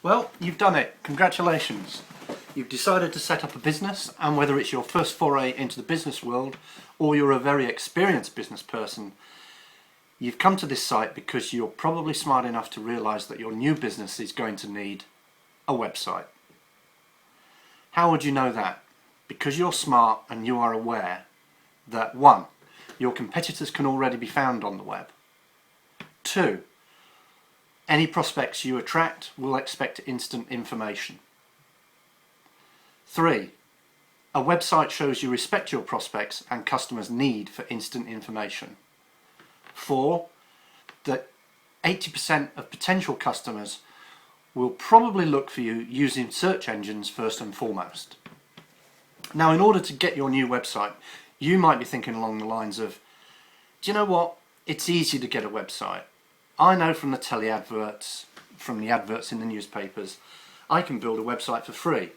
Well, you've done it. Congratulations. You've decided to set up a business, and whether it's your first foray into the business world or you're a very experienced business person, you've come to this site because you're probably smart enough to realise that your new business is going to need a website. How would you know that? Because you're smart and you are aware that 1. Your competitors can already be found on the web. 2. Any prospects you attract will expect instant information. 3. A website shows you respect your prospects and customers' need for instant information. 4. That 80% of potential customers will probably look for you using search engines first and foremost. Now, in order to get your new website, you might be thinking along the lines of, do you know what? It's easy to get a website. I know from the telly adverts, from the adverts in the newspapers, I can build a website for free.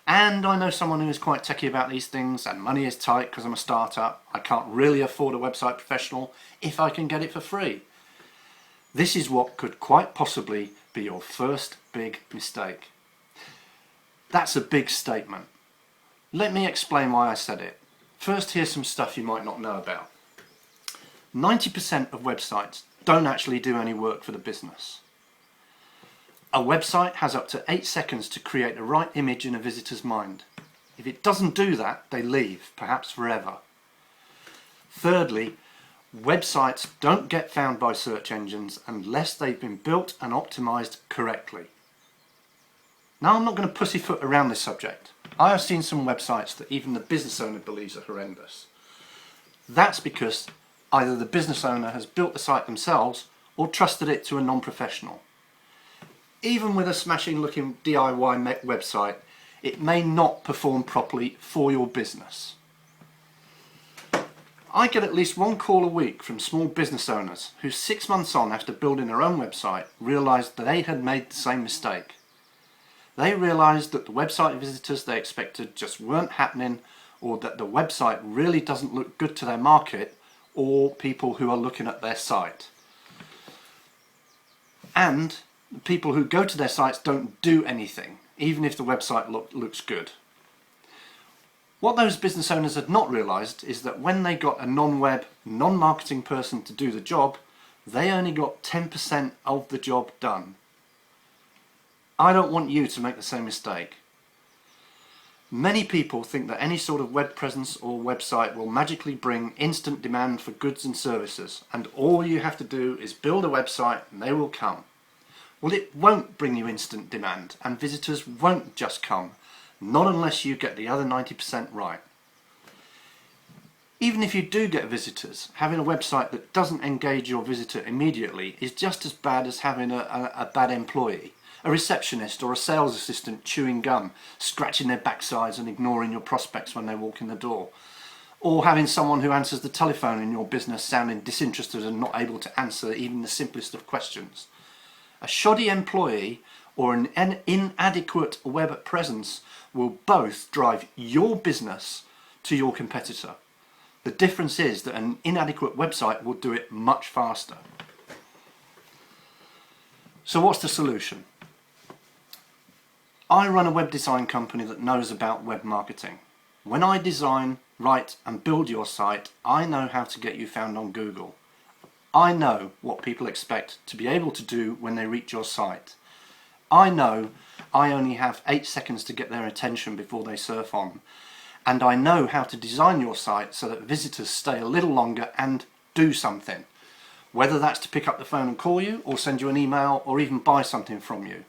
And I know someone who is quite techie about these things, and money is tight because I'm a startup. I can't really afford a website professional if I can get it for free. This is what could quite possibly be your first big mistake. That's a big statement. Let me explain why I said it. First, here's some stuff you might not know about. 90% of websites don't actually do any work for the business. A website has up to 8 seconds to create the right image in a visitor's mind. If it doesn't do that, they leave, perhaps forever. Thirdly, websites don't get found by search engines unless they've been built and optimized correctly. Now, I'm not going to pussyfoot around this subject. I have seen some websites that even the business owner believes are horrendous. That's because either the business owner has built the site themselves or trusted it to a non-professional. Even with a smashing looking DIY website, it may not perform properly for your business. I get at least one call a week from small business owners who 6 months on after building their own website realised that they had made the same mistake. They realised that the website visitors they expected just weren't happening, or that the website really doesn't look good to their market or people who are looking at their site. And people who go to their sites don't do anything, even if the website looks good. What those business owners had not realised is that when they got a non-web, non-marketing person to do the job, they only got 10% of the job done. I don't want you to make the same mistake. Many people think that any sort of web presence or website will magically bring instant demand for goods and services, and all you have to do is build a website and they will come. Well, it won't bring you instant demand, and visitors won't just come, not unless you get the other 90% right. Even if you do get visitors, having a website that doesn't engage your visitor immediately is just as bad as having a bad employee, a receptionist or a sales assistant chewing gum, scratching their backsides and ignoring your prospects when they walk in the door, or having someone who answers the telephone in your business sounding disinterested and not able to answer even the simplest of questions. A shoddy employee or an inadequate web presence will both drive your business to your competitor. The difference is that an inadequate website will do it much faster. So what's the solution? I run a web design company that knows about web marketing. When I design, write and build your site, I know how to get you found on Google. I know what people expect to be able to do when they reach your site. I know I only have 8 seconds to get their attention before they surf on. And I know how to design your site so that visitors stay a little longer and do something. Whether that's to pick up the phone and call you, or send you an email, or even buy something from you.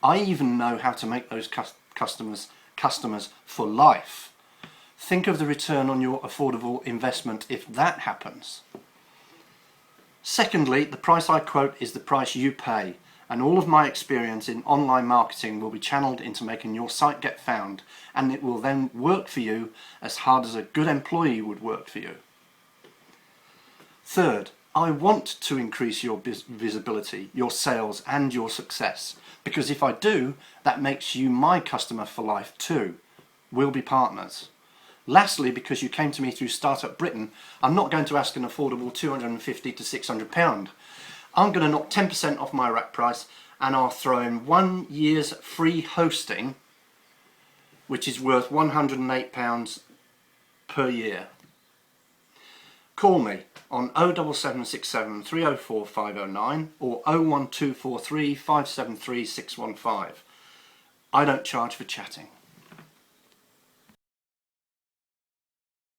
I even know how to make those customers for life. Think of the return on your affordable investment if that happens. Secondly, the price I quote is the price you pay, and all of my experience in online marketing will be channeled into making your site get found, and it will then work for you as hard as a good employee would work for you. Third, I want to increase your visibility, your sales and your success, because if I do, that makes you my customer for life too. We'll be partners. Lastly, because you came to me through Startup Britain, I'm not going to ask an affordable £250 to £600. I'm going to knock 10% off my rack price and are throwing 1 year's free hosting, which is worth £108 per year. Call me on 07767 304 509 or 01243 573 615. I don't charge for chatting.